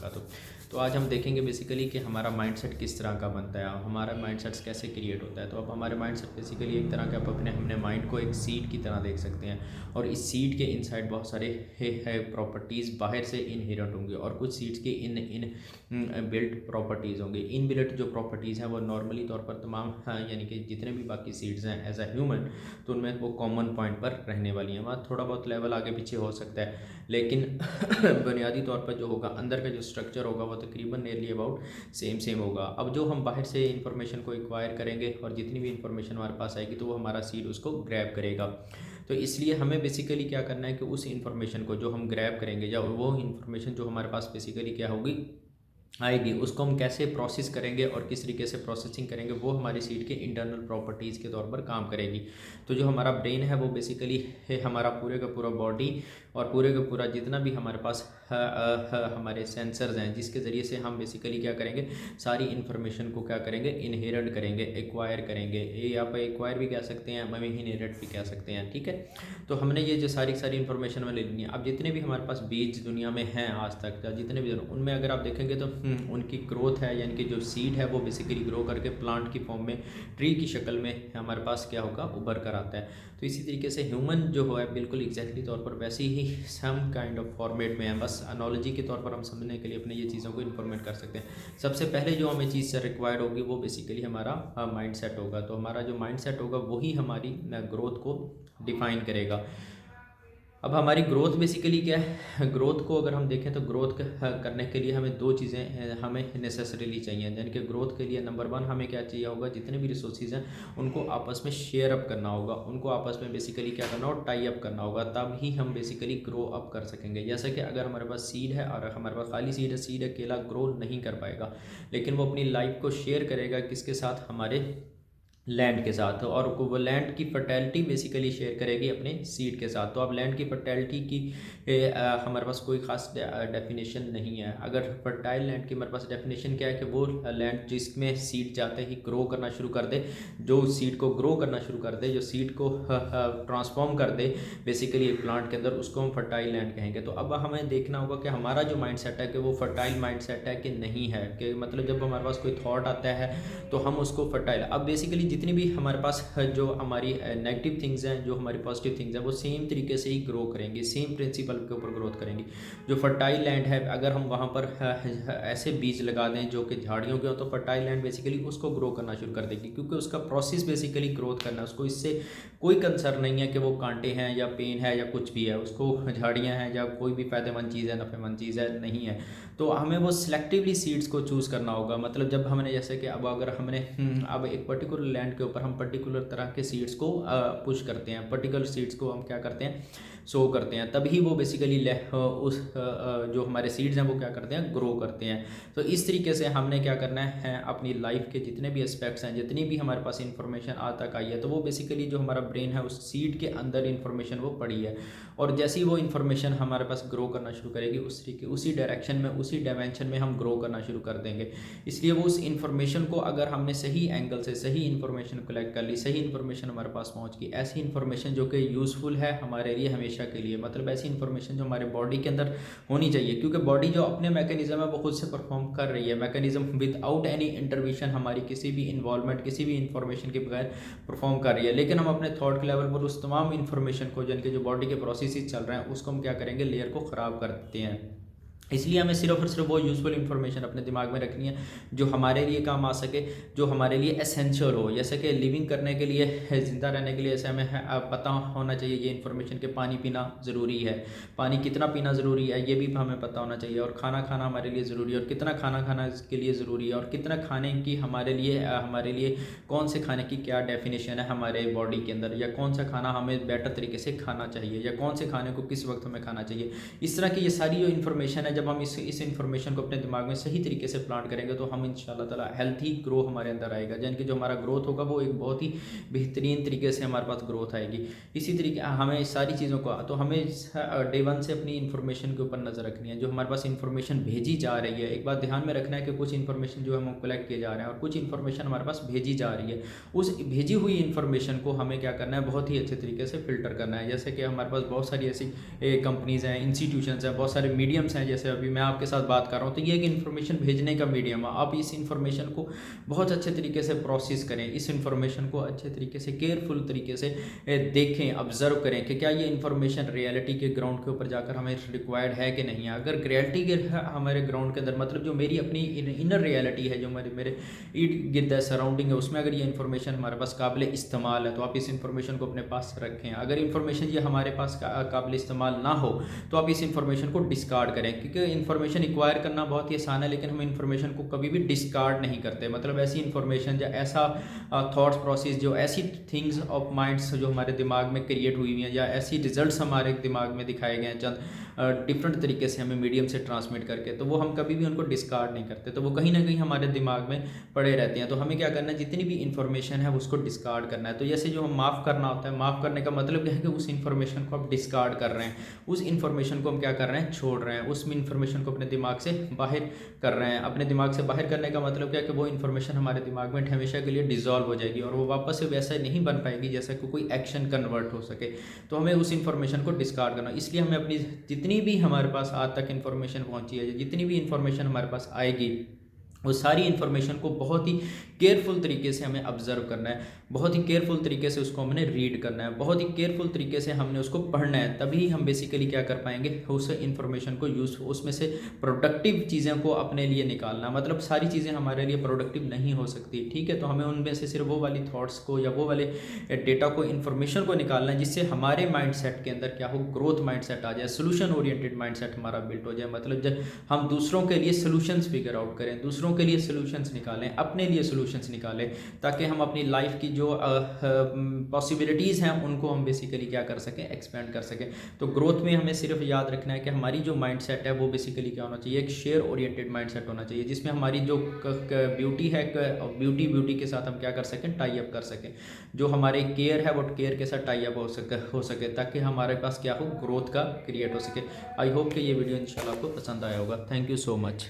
वबरकातुहू। तो आज हम देखेंगे बेसिकली कि हमारा माइंडसेट किस तरह का बनता है, हमारा माइंडसेट कैसे क्रिएट होता है। तो अब हमारे माइंडसेट बेसिकली एक तरह के आप अपने माइंड को एक सीड की तरह देख सकते हैं, और इस सीड के इनसाइड बहुत सारे प्रॉपर्टीज़ बाहर से इनहेरेंट होंगे, और कुछ सीड्स के इन बिल्ट प्रॉपर्टीज़ होंगे। इन बिल्ट जो प्रॉपर्टीज़ हैं वो नॉर्मली तौर पर तमाम यानी कि जितने भी बाकी सीड्स हैं एज अ ह्यूमन, तो उनमें वो कॉमन पॉइंट पर रहने वाली हैं। वहाँ थोड़ा बहुत लेवल आगे पीछे हो सकता है, लेकिन बुनियादी तौर पर जो होगा अंदर का जो स्ट्रक्चर होगा वो तकरीबन नियरली अबाउट सेम होगा। अब जो हम बाहर से इंफॉर्मेशन को एक्वायर करेंगे और जितनी भी इंफॉर्मेशन हमारे पास आएगी तो वो हमारा सीड उसको ग्रैब करेगा। तो इसलिए हमें बेसिकली क्या करना है कि उस इंफॉर्मेशन को जो हम ग्रैब करेंगे या वो इंफॉर्मेशन जो हमारे पास बेसिकली क्या होगी आएगी, उसको हम कैसे प्रोसेस करेंगे और किस तरीके से प्रोसेसिंग करेंगे, वो हमारी सीड के इंटरनल प्रॉपर्टीज़ के तौर पर काम करेगी। तो जो हमारा ब्रेन है वो बेसिकली है हमारा पूरे का पूरा बॉडी और पूरे का पूरा जितना भी हमारे पास हमारे सेंसर्स हैं, जिसके ज़रिए से हम बेसिकली क्या करेंगे, सारी इन्फॉर्मेशन को क्या करेंगे, इनहेरेंट करेंगे, एक्वायर करेंगे। ये आप एक्वायर भी कह सकते हैं, हम इनहेरेंट भी कह सकते हैं, ठीक है। तो हमने ये जो सारी इन्फॉर्मेशन में ले लेनी है। अब जितने भी हमारे पास बीज दुनिया में हैं आज तक, जितने भी उनमें अगर आप देखेंगे तो उनकी ग्रोथ है, यानी कि जो सीड है वो बेसिकली ग्रो करके प्लांट की फॉर्म में, ट्री की शक्ल में हमारे पास क्या होगा, उभर कर आता है। तो इसी तरीके से ह्यूमन जो है बिल्कुल एग्जैक्टली तौर पर वैसे ही सम काइंड ऑफ फॉर्मेट में है। बस एनोलॉजी के तौर पर हम समझने के लिए अपने ये चीज़ों को इन्फॉर्मेट कर सकते हैं। सबसे पहले जो हमें चीज़ से रिक्वायर्ड होगी वो बेसिकली हमारा माइंड सेट होगा। तो हमारा जो माइंड सेट होगा वही हमारी ग्रोथ को डिफाइन करेगा। अब हमारी ग्रोथ बेसिकली क्या है, ग्रोथ को अगर हम देखें तो ग्रोथ करने के लिए हमें दो चीज़ें हमें नेसेसरीली चाहिए। यानी कि ग्रोथ के लिए नंबर वन हमें क्या चाहिए होगा, जितने भी रिसोर्सेज हैं उनको आपस में शेयर अप करना होगा, उनको आपस में बेसिकली क्या करना होगा, टाई अप करना होगा, तब ही हम बेसिकली ग्रो अप कर सकेंगे। जैसे कि अगर हमारे पास सीड है और हमारे पास खाली सीड अकेला ग्रो नहीं कर पाएगा, लेकिन वो अपनी लाइफ को शेयर करेगा किसके साथ, हमारे लैंड के साथ, और वो लैंड की फर्टेलिटी बेसिकली शेयर करेगी अपने सीड के साथ। तो अब लैंड की फर्टेलिटी की हमारे पास कोई ख़ास डेफिनेशन नहीं है। अगर फर्टाइल लैंड की हमारे पास डेफिनेशन क्या है कि वो लैंड जिसमें सीड जाते ही ग्रो करना शुरू कर दे, जो सीड को ग्रो करना शुरू कर दे, जो सीड को ट्रांसफॉर्म कर दे बेसिकली एक प्लांट के अंदर, उसको हम फर्टाइल लैंड कहेंगे। तो अब हमें देखना होगा कि हमारा जो माइंड सेट है कि वो फर्टाइल माइंड सेट है कि नहीं है, कि मतलब जब हमारे पास कोई थॉट आता है तो हम उसको फर्टाइल, अब बेसिकली जितनी भी हमारे पास जो हमारी नेगेटिव थिंग्स हैं, जो हमारी पॉजिटिव थिंग्स हैं, वो सेम तरीके से ही ग्रो करेंगी, सेम प्रिंसिपल के ऊपर ग्रोथ करेंगी। जो फर्टाइल लैंड है अगर हम वहाँ पर ऐसे बीज लगा दें जो कि झाड़ियों के हो, तो फर्टाइल लैंड बेसिकली उसको ग्रो करना शुरू कर देगी, क्योंकि उसका प्रोसेस बेसिकली ग्रोथ करना है। उसको इससे कोई कंसर्न नहीं है कि वो कांटे हैं या पेन है या कुछ भी है, उसको झाड़ियाँ हैं या कोई भी फ़ायदेमंद चीज़ है, नफ़ेमंद चीज़ है, नहीं है। तो हमें वो सिलेक्टिवली सीड्स को चूज़ करना होगा। मतलब जब हमने जैसे कि अब अगर हमने अब एक पर्टिकुलर लैंड के ऊपर हम पर्टिकुलर तरह के सीड्स को पुश करते हैं, पर्टिकुलर सीड्स को हम क्या करते हैं, सो करते हैं, तभी वो बेसिकली उस जो हमारे सीड्स हैं वो क्या करते हैं, ग्रो करते हैं। तो इस तरीके से हमने क्या करना है, अपनी लाइफ के जितने भी एस्पेक्ट्स हैं, जितनी भी हमारे पास इंफॉर्मेशन आज तक आई है, तो वो बेसिकली जो हमारा ब्रेन है उस सीड के अंदर इंफॉर्मेशन वो पड़ी है, और जैसे ही वो इन्फॉर्मेशन हमारे पास ग्रो करना शुरू करेगी उस तरीके उसी डायरेक्शन में, उसी डायमेंशन में हम ग्रो करना शुरू कर देंगे। इसलिए वो उस इन्फॉर्मेशन को अगर हमने सही एंगल से सही इन्फॉर्मेशन कलेक्ट कर ली, सही इन्फॉर्मेशन हमारे पास पहुंच गई, ऐसी इन्फॉर्मेशन जो कि यूज़फुल है हमारे लिए हमेशा के लिए, मतलब ऐसी इन्फॉर्मेशन जो हमारे बॉडी के अंदर होनी चाहिए, क्योंकि बॉडी जो अपने मैकेनिज्म है वो खुद से परफॉर्म कर रही है, मैकेनिज्म विदाउट एनी इंटरवेंशन, हमारी किसी भी इन्वॉल्वमेंट, किसी भी इन्फॉर्मेशन के बगैर परफॉर्म कर रही है। लेकिन हम अपने थॉट के लेवल पर उस तमाम इन्फॉर्मेशन को, जिनके जो बॉडी के प्रोसेस चल रहे हैं, उसको हम क्या करेंगे, लेयर को ख़राब कर देते हैं। इसलिए हमें सिर्फ और सिर्फ वो यूज़फुल इन्फॉर्मेशन अपने दिमाग में रखनी है जो हमारे लिए काम आ सके, जो हमारे लिए एसेंशियल हो। जैसे कि लिविंग करने के लिए, ज़िंदा रहने के लिए, ऐसे हमें पता होना चाहिए ये इन्फॉर्मेशन कि पानी पीना ज़रूरी है, पानी कितना पीना ज़रूरी है ये भी हमें पता होना चाहिए, और खाना खाना हमारे लिए ज़रूरी है, और कितना खाना खाना इसके लिए ज़रूरी है, और कितना खाने की हमारे लिए कौन से खाने की क्या डेफिनेशन है हमारे बॉडी के अंदर, या कौन सा खाना हमें बेटर तरीके से खाना चाहिए, या कौन से खाने को किस वक्त हमें खाना चाहिए। इस तरह की ये सारी जो इन्फॉर्मेशन है, जब हम इस इन्फॉर्मेशन को अपने दिमाग में सही तरीके से प्लांट करेंगे तो हम इंशाल्लाह ताला हेल्थी ग्रो हमारे अंदर आएगा, यानी कि जो हमारा ग्रोथ होगा वो एक बहुत ही बेहतरीन तरीके से हमारे पास ग्रोथ आएगी। इसी तरीके हमें इस सारी चीज़ों को, तो हमें डे वन से अपनी इन्फॉर्मेशन के ऊपर नज़र रखनी है। जो हमारे पास इन्फॉर्मेशन भेजी जा रही है, एक बात ध्यान में रखना है कि कुछ इन्फॉर्मेशन जो है हम कलेक्ट किए जा रहे हैं और कुछ इन्फॉर्मेशन हमारे पास भेजी जा रही है। उस भेजी हुई इन्फॉर्मेशन को हमें क्या करना है, बहुत ही अच्छे तरीके से फिल्टर करना है। जैसे कि हमारे पास बहुत सारी ऐसी कंपनीज़ हैं, इंस्टीट्यूशंस हैं, बहुत सारे मीडियम्स हैं, जैसे अभी मैं आपके साथ बात कर रहा हूँ, तो ये एक इन्फॉर्मेशन भेजने का मीडियम है। आप इस इन्फॉर्मेशन को बहुत अच्छे तरीके से प्रोसेस करें, इस इन्फॉर्मेशन को अच्छे तरीके से केयरफुल तरीके से देखें, ऑब्जर्व करें कि क्या ये इन्फॉर्मेशन रियलिटी के ग्राउंड के ऊपर जाकर हमें रिक्वायर्ड है कि नहीं है। अगर रियलिटी के हमारे ग्राउंड के अंदर, मतलब जो मेरी अपनी इनर रियलिटी है, जो मेरे इर्द गिर्द सराउंडिंग है, उसमें अगर ये इन्फॉर्मेशन हमारे पास काबिल इस्तेमाल है तो आप इस इन्फॉर्मेशन को अपने पास रखें। अगर इन्फॉर्मेशन ये हमारे पास काबिल इस्तेमाल ना हो तो आप इस इन्फॉर्मेशन को डिस्कार्ड करें, क्योंकि इन्फॉर्मेशन एक्वायर करना बहुत ही आसान है, लेकिन हम इन्फॉर्मेशन को कभी भी डिस्कार्ड नहीं करते। मतलब ऐसी इन्फॉर्मेशन या ऐसा थॉट्स प्रोसेस, जो ऐसी थिंग्स ऑफ माइंड्स जो हमारे दिमाग में क्रिएट हुई हुई हैं, या ऐसी रिजल्ट्स हमारे दिमाग में दिखाए गए हैं चंद डिफरेंट तरीके से हमें मीडियम से ट्रांसमिट करके, तो वो हम कभी भी उनको डिस्कार्ड नहीं करते, तो वो कहीं ना कहीं हमारे दिमाग में पड़े रहते हैं। तो हमें क्या करना है, जितनी भी इन्फॉर्मेशन है उसको डिस्कार्ड करना है। तो जैसे जो हम माफ़ करना होता है, माफ़ करने का मतलब क्या है कि उस इन्फॉर्मेशन को आप डिस्कार्ड कर रहे हैं, उस इन्फॉर्मेशन को हम क्या कर रहे हैं, छोड़ रहे हैं, उस इन्फॉर्मेशन को अपने दिमाग से बाहर कर रहे हैं। अपने दिमाग से बाहर करने का मतलब क्या है कि वो इन्फॉर्मेशन हमारे दिमाग में हमेशा के लिए डिजॉल्व हो जाएगी और वो वापस से वैसा नहीं बन पाएगी जैसा कि कोई एक्शन कन्वर्ट हो सके। तो हमें उस इन्फॉर्मेशन को डिस्कार्ड करना, इसलिए हमें अपनी जितनी भी हमारे पास आज तक इन्फॉर्मेशन पहुंची है, जितनी भी इन्फॉर्मेशन हमारे पास आएगी, वो सारी इन्फॉर्मेशन को बहुत ही केयरफुल तरीके से हमें ऑब्जर्व करना है, बहुत ही केयरफुल तरीके से उसको हमने रीड करना है, बहुत ही केयरफुल तरीके से हमने उसको पढ़ना है। तभी हम बेसिकली क्या कर पाएंगे, उस इन्फॉर्मेशन को यूज़, उसमें से प्रोडक्टिव चीज़ें को अपने लिए निकालना। मतलब सारी चीज़ें हमारे लिए प्रोडक्टिव नहीं हो सकती, ठीक है। तो हमें उनमें से सिर्फ वो वाली थॉट्स को या वो वाले डेटा को, इन्फॉर्मेशन को निकालना है जिससे हमारे माइंड सेट के अंदर क्या हो, ग्रोथ माइंड सेट आ जाए, सोल्यूशन ओरिएंटेड माइंड सेट हमारा बिल्ट हो जाए। मतलब जब हम दूसरों के लिए सोल्यूशंस फिगर आउट करें, दूसरों के लिए सोल्यूशंस निकालें, अपने लिए सोल्यूशंस निकालें, ताकि हम अपनी लाइफ की जो पॉसिबिलिटीज़ हैं उनको हम बेसिकली क्या कर सकें, एक्सपेंड कर सकें। तो ग्रोथ में हमें सिर्फ याद रखना है कि हमारी जो माइंड सेट है वो बेसिकली क्या होना चाहिए, एक शेयर ओरिएंटेड माइंड सेट होना चाहिए, जिसमें हमारी जो ब्यूटी है, ब्यूटी के साथ हम क्या कर सकें, टाई अप कर सकें। जो हमारे केयर है वो केयर के साथ टाई अप हो सके ताकि हमारे पास क्या हो, ग्रोथ का क्रिएट हो सके। आई होप कि ये वीडियो इंशाल्लाह आपको पसंद आया होगा। Thank you so much.